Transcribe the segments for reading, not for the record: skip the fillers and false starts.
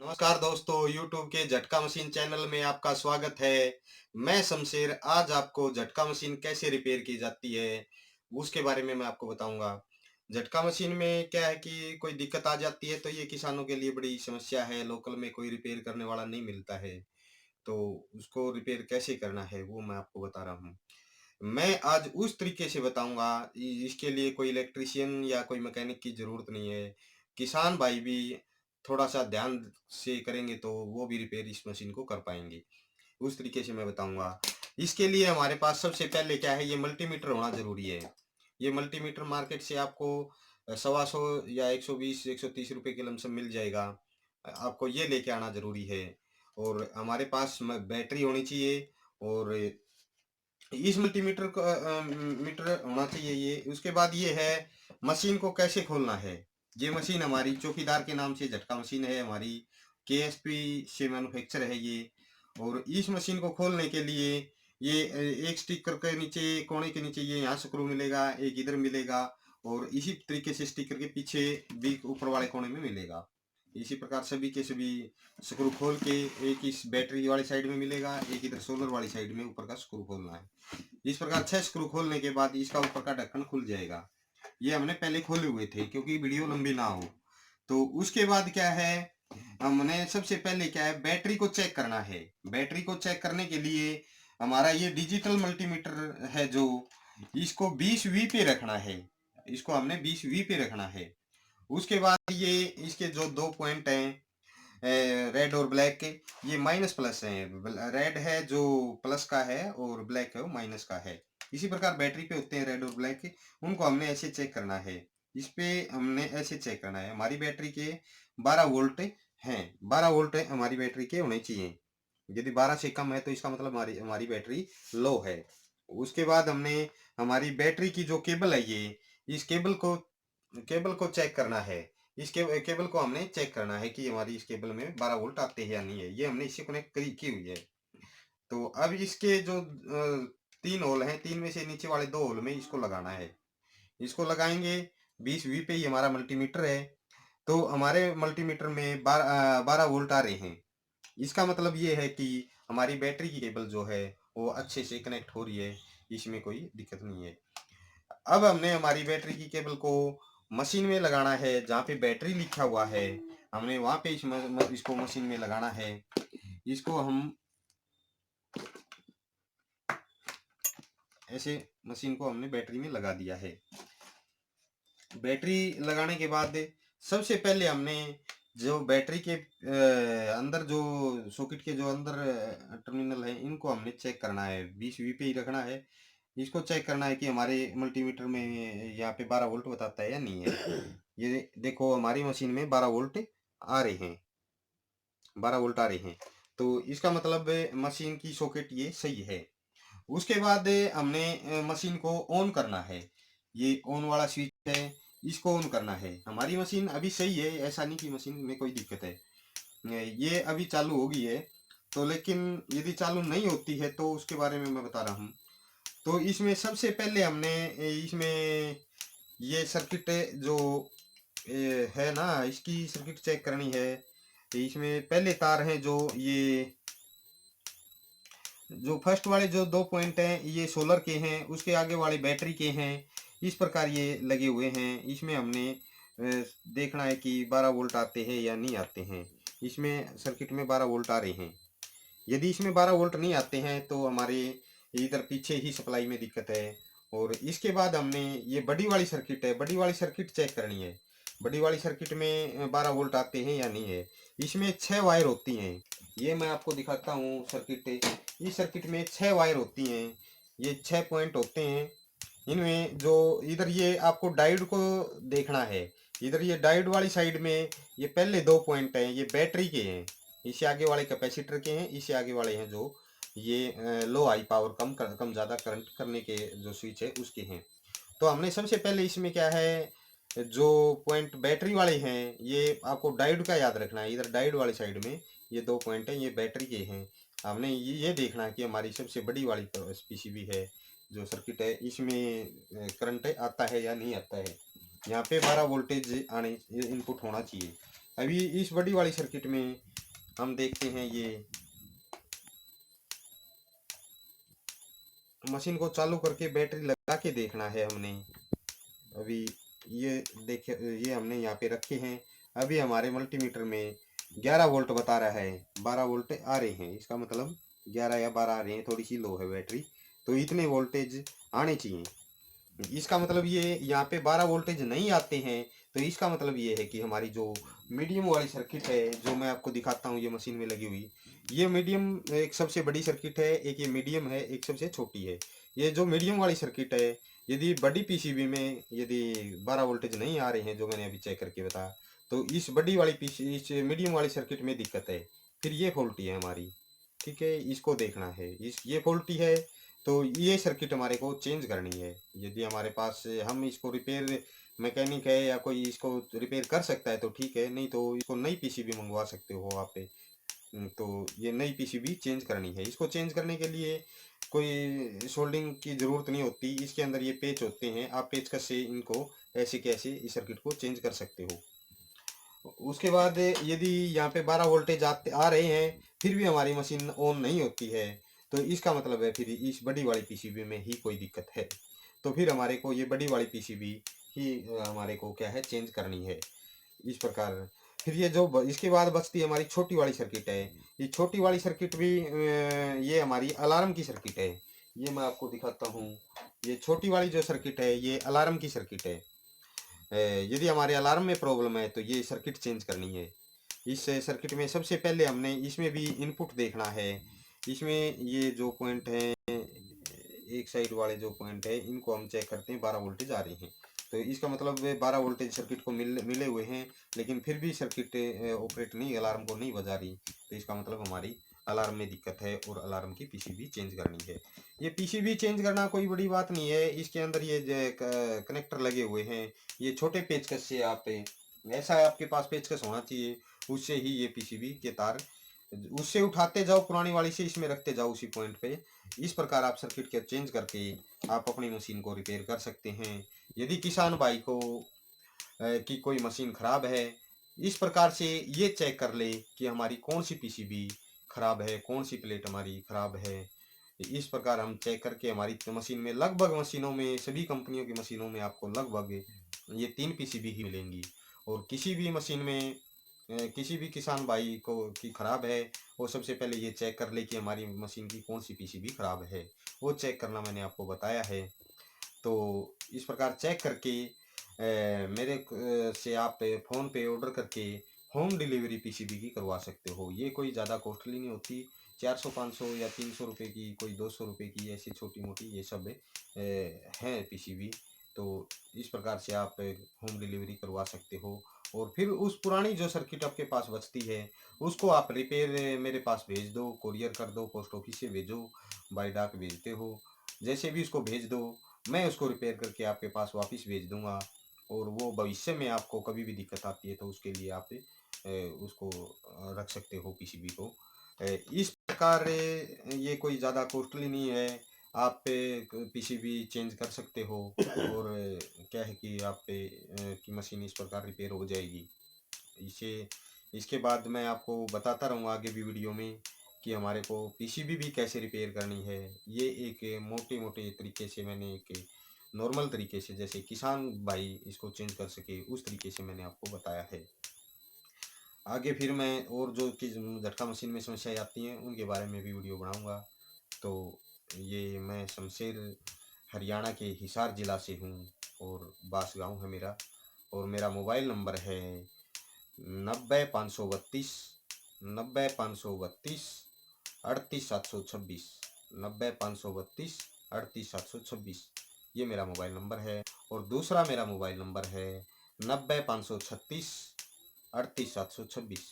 नमस्कार दोस्तों, YouTube के झटका मशीन चैनल में आपका स्वागत है। मैं शमशेर आज आपको झटका मशीन कैसे रिपेयर की जाती है उसके बारे में मैं आपको बताऊंगा। झटका मशीन में क्या है कि कोई दिक्कत आ जाती है तो ये किसानों के लिए बड़ी समस्या है। लोकल में कोई रिपेयर करने वाला नहीं मिलता है, तो उसको रिपेयर कैसे करना है वो मैं आपको बता रहा हूँ। मैं आज उस तरीके से बताऊंगा, इसके लिए कोई इलेक्ट्रिशियन या कोई मैकेनिक की जरूरत नहीं है। किसान भाई भी थोड़ा सा ध्यान से करेंगे तो वो भी रिपेयर इस मशीन को कर पाएंगे। उस तरीके से मैं बताऊंगा। इसके लिए हमारे पास सबसे पहले क्या है, ये मल्टीमीटर होना जरूरी है। ये मल्टीमीटर मार्केट से आपको 125 या 120 130 रुपए के लमसम मिल जाएगा। आपको ये लेके आना जरूरी है। और हमारे पास बैटरी होनी चाहिए। और इस मल्टीमीटर का मीटर होना चाहिए ये। उसके बाद ये है मशीन को कैसे खोलना है। ये मशीन हमारी चौकीदार के नाम से झटका मशीन है, हमारी केएसपी से मैन्युफैक्चर है ये। और इस मशीन को खोलने के लिए ये एक स्टिकर के नीचे, कोने के नीचे ये यहाँ स्क्रू मिलेगा, एक इधर मिलेगा। और इसी तरीके से स्टिकर के पीछे भी ऊपर वाले कोने में मिलेगा। इसी प्रकार सभी के सभी स्क्रू खोल के एक इस बैटरी वाली साइड में मिलेगा, एक इधर सोलर वाली साइड में ऊपर का स्क्रू खोलना है। इस प्रकार 6 स्क्रू खोलने के बाद इसका ऊपर का ढक्कन खुल जाएगा। ये हमने पहले खोले हुए थे क्योंकि वीडियो लंबी ना हो। तो उसके बाद क्या है, हमने सबसे पहले क्या है, बैटरी को चेक करना है। बैटरी को चेक करने के लिए हमारा ये डिजिटल मल्टीमीटर है जो, इसको 20V पे रखना है। इसको हमने 20V पे रखना है। उसके बाद ये इसके जो दो पॉइंट हैं, रेड और ब्लैक के, ये माइनस प्लस है। रेड है जो प्लस का है और ब्लैक है वो माइनस का है। इसी प्रकार बैटरी पे होते हैं रेड और ब्लैक के, उनको हमने ऐसे चेक करना है। इस पे हमने ऐसे चेक करना है। हमारी बैटरी के 12 वोल्ट हैं, 12 वोल्ट हमारी बैटरी के होने चाहिए। यदि 12 से कम है तो इसका मतलब हमारी हमारी बैटरी लो है। उसके बाद हमने हमारी बैटरी की जो केबल है ये, इस केबल को चेक करना है। इस केबल को हमने चेक करना है कि हमारी इस केबल में 12 वोल्ट आते हैं या नहीं है। ये हमने इससे कनेक्ट की हुई है। तो अब इसके जो 3 होल हैं, 3 में से नीचे वाले 2 होल में इसको लगाना है। इसको लगाएंगे। 20V पे ही हमारा मल्टीमीटर है। तो हमारे मल्टीमीटर में 12 वोल्ट आ रहे हैं। इसका मतलब ये है कि हमारी बैटरी की केबल जो है वो अच्छे से कनेक्ट हो रही है, इसमें कोई दिक्कत नहीं है। अब हमने हमारी बैटरी की केबल को मशीन में लगाना है। जहाँ पे बैटरी लिखा हुआ है हमने वहां पे इसको मशीन में लगाना है। इसको हम ऐसे मशीन को हमने बैटरी में लगा दिया है। बैटरी लगाने के बाद सबसे पहले हमने जो बैटरी के अंदर जो सॉकेट के जो अंदर टर्मिनल है, इनको हमने चेक करना है। 20V पे ही रखना है। इसको चेक करना है कि हमारे मल्टीमीटर में यहाँ पे 12 वोल्ट बताता है या नहीं है। ये देखो हमारी मशीन में 12 वोल्ट आ रहे हैं, 12 वोल्ट आ रहे हैं। तो इसका मतलब मशीन की सॉकेट ये सही है। उसके बाद हमने मशीन को ऑन करना है। ये ऑन वाला स्विच है, इसको ऑन करना है। हमारी मशीन अभी सही है, ऐसा नहीं कि मशीन में कोई दिक्कत है। ये अभी चालू हो गई है। तो लेकिन यदि चालू नहीं होती है तो उसके बारे में मैं बता रहा हूँ। तो इसमें सबसे पहले हमने इसमें ये सर्किट जो है ना, इसकी सर्किट चेक करनी है। इसमें पहले तार हैं जो, ये जो फर्स्ट वाले जो 2 पॉइंट हैं ये सोलर के हैं, उसके आगे वाले बैटरी के हैं। इस प्रकार ये लगे हुए हैं। इसमें हमने देखना है कि 12 वोल्ट आते हैं या नहीं आते हैं। इसमें सर्किट में 12 वोल्ट आ रहे हैं। यदि इसमें 12 वोल्ट नहीं आते हैं तो हमारे इधर पीछे ही सप्लाई में दिक्कत है। और इसके बाद हमने ये बड़ी वाली सर्किट है, बड़ी वाली सर्किट चेक करनी है। बड़ी वाली सर्किट में 12 वोल्ट आते हैं या नहीं है। इसमें 6 वायर होती हैं। ये मैं आपको दिखाता हूँ सर्किट। इस सर्किट में 6 वायर होती हैं। ये 6 पॉइंट होते हैं। इनमें जो इधर ये आपको डायोड को देखना है। इधर ये डायोड वाली साइड में ये पहले 2 पॉइंट हैं, ये बैटरी के हैं। इससे आगे वाले कैपेसिटर के हैं, इससे आगे वाले हैं जो ये लो हाई पावर कम ज़्यादा करंट करने के जो स्विच है उसके हैं। तो हमने सबसे पहले इसमें क्या है, जो पॉइंट बैटरी वाले हैं ये आपको डायोड का याद रखना है। इधर डायोड वाली साइड में ये 2 पॉइंट हैं, ये बैटरी के हैं। हमने ये देखना है कि हमारी सबसे बड़ी वाली पीसीबी है जो सर्किट है, इसमें करंट आता है या नहीं आता है। यहाँ पे 12 वोल्टेज आने इनपुट होना चाहिए। अभी इस बड़ी वाली सर्किट में हम देखते हैं ये मशीन को चालू करके बैटरी लगा के देखना है हमने। अभी ये देखिए, ये हमने यहाँ पे रखे हैं। अभी हमारे मल्टीमीटर में 11 वोल्ट बता रहा है, 12 वोल्ट आ रहे हैं। इसका मतलब 11 या 12 आ रहे हैं, थोड़ी सी लो है बैटरी, तो इतने वोल्टेज आने चाहिए। इसका मतलब ये यहाँ पे 12 वोल्टेज नहीं आते हैं, तो इसका मतलब ये है कि हमारी जो मीडियम वाली सर्किट है, जो मैं आपको दिखाता हूँ ये मशीन में लगी हुई, ये मीडियम एक सबसे बड़ी सर्किट है, एक ये मीडियम है, एक सबसे छोटी है। ये जो मीडियम वाली सर्किट है, यदि बड़ी पीसीबी में यदि 12 वोल्टेज नहीं आ रहे हैं, जो मैंने अभी चेक करके बताया, तो इस बड़ी वाली पीसी इस मीडियम वाली सर्किट में दिक्कत है, फिर ये फॉल्टी है हमारी। ठीक है, इसको देखना है, इस ये फॉल्टी है, तो ये सर्किट हमारे को चेंज करनी है। यदि हमारे पास हम इसको रिपेयर मैकेनिक है या कोई इसको रिपेयर कर सकता है तो ठीक है, नहीं तो इसको नई पीसीबी मंगवा सकते हो आप। तो ये नई पीसीबी चेंज करनी है। इसको चेंज करने के लिए कोई सोल्डिंग की ज़रूरत नहीं होती, इसके अंदर ये पेच होते हैं, आप पेचकस से इनको ऐसे कैसे इस सर्किट को चेंज कर सकते हो। उसके बाद यदि यहाँ पे 12 वोल्टेज आते आ रहे हैं, फिर भी हमारी मशीन ऑन नहीं होती है, तो इसका मतलब है फिर इस बड़ी वाली पीसीबी में ही कोई दिक्कत है। तो फिर हमारे को ये बड़ी वाली पीसीबी ही हमारे को क्या है, चेंज करनी है। इस प्रकार फिर ये जो इसके बाद बचती है हमारी छोटी वाली सर्किट है। ये छोटी वाली सर्किट भी ये हमारी अलार्म की सर्किट है। ये मैं आपको दिखाता हूँ। ये छोटी वाली जो सर्किट है, ये अलार्म की सर्किट है। यदि हमारे अलार्म में प्रॉब्लम है तो ये सर्किट चेंज करनी है। इस सर्किट में सबसे पहले हमने इसमें भी इनपुट देखना है। इसमें ये जो पॉइंट है, एक साइड वाले जो पॉइंट है, इनको हम चेक करते हैं, 12 वोल्टेज आ रही हैं। तो इसका मतलब 12 वोल्टेज सर्किट को मिले हुए हैं, लेकिन फिर भी सर्किट ऑपरेट नहीं, अलार्म को नहीं बजा रही, तो इसका मतलब हमारी अलार्म में दिक्कत है और अलार्म की पीसीबी चेंज करनी है। ये पीसीबी चेंज करना कोई बड़ी बात नहीं है। इसके अंदर ये कनेक्टर लगे हुए हैं, ये छोटे पेचकस से आप ऐसा आपके पास पेचकस होना चाहिए, उससे ही ये पीसीबी के तार उससे उठाते जाओ, पुरानी वाली से इसमें रखते जाओ उसी पॉइंट पे। इस प्रकार आप सर्किट के चेंज करके आप अपनी मशीन को रिपेयर कर सकते हैं। यदि किसान भाई को कि कोई मशीन खराब है, इस प्रकार से ये चेक कर ले कि हमारी कौन सी पीसीबी खराब है, कौन सी प्लेट हमारी खराब है। इस प्रकार हम चेक करके हमारी मशीन में, लगभग मशीनों में, सभी कंपनियों की मशीनों में आपको लगभग ये 3 पीसीबी ही मिलेंगी। और किसी भी मशीन में किसी भी किसान भाई को की खराब है, वो सबसे पहले ये चेक कर ले कि हमारी मशीन की कौन सी पीसीबी खराब है। वो चेक करना मैंने आपको बताया है। तो इस प्रकार चेक करके मेरे से आप फ़ोन पे ऑर्डर करके होम डिलीवरी पीसीबी की करवा सकते हो। ये कोई ज़्यादा कॉस्टली नहीं होती, 400-500 या 300 रुपये की, कोई 200 रुपये की, ऐसी छोटी-मोटी ये सब हैं पीसीबी। तो इस प्रकार से आप होम डिलीवरी करवा सकते हो। और फिर उस पुरानी जो सर्किट आपके पास बचती है, उसको आप रिपेयर मेरे पास भेज दो, कोरियर कर दो, पोस्ट ऑफिस से भेजो, बाय डाक भेजते हो, जैसे भी उसको भेज दो, मैं उसको रिपेयर करके आपके पास वापस भेज दूंगा। और वो भविष्य में आपको कभी भी दिक्कत आती है तो उसके लिए आप उसको रख सकते हो पीसीबी को। इस प्रकार ये कोई ज़्यादा कॉस्टली नहीं है, आप पीसीबी चेंज कर सकते हो। और क्या है कि आप की मशीन इस प्रकार रिपेयर हो जाएगी। इसे इसके बाद मैं आपको बताता रहूँगा आगे भी वीडियो में कि हमारे को पीसीबी भी कैसे रिपेयर करनी है। ये एक मोटे-मोटे तरीके से मैंने एक नॉर्मल तरीके से, जैसे किसान भाई इसको चेंज कर सके, उस तरीके से मैंने आपको बताया है। आगे फिर मैं और जो कि झटका मशीन में समस्याएँ आती हैं, उनके बारे में भी वीडियो बनाऊँगा। तो ये मैं शमशेर हरियाणा के हिसार ज़िला से हूँ और बास गाँव है मेरा। और मेरा मोबाइल नंबर है 90 532 90 532 38 726। 90 532 38 726, ये मेरा मोबाइल नंबर है। और दूसरा मेरा मोबाइल नंबर है 90 536 38 726।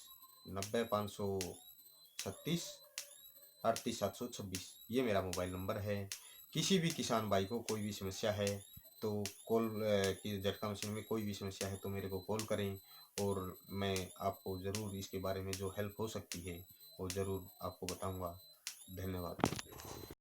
90 536 38 726, ये मेरा मोबाइल नंबर है। किसी भी किसान भाई को कोई भी समस्या है तो कॉल कि झटका मशीन में कोई भी समस्या है तो मेरे को कॉल करें, और मैं आपको ज़रूर इसके बारे में जो हेल्प हो सकती है वो ज़रूर आपको बताऊंगा। धन्यवाद।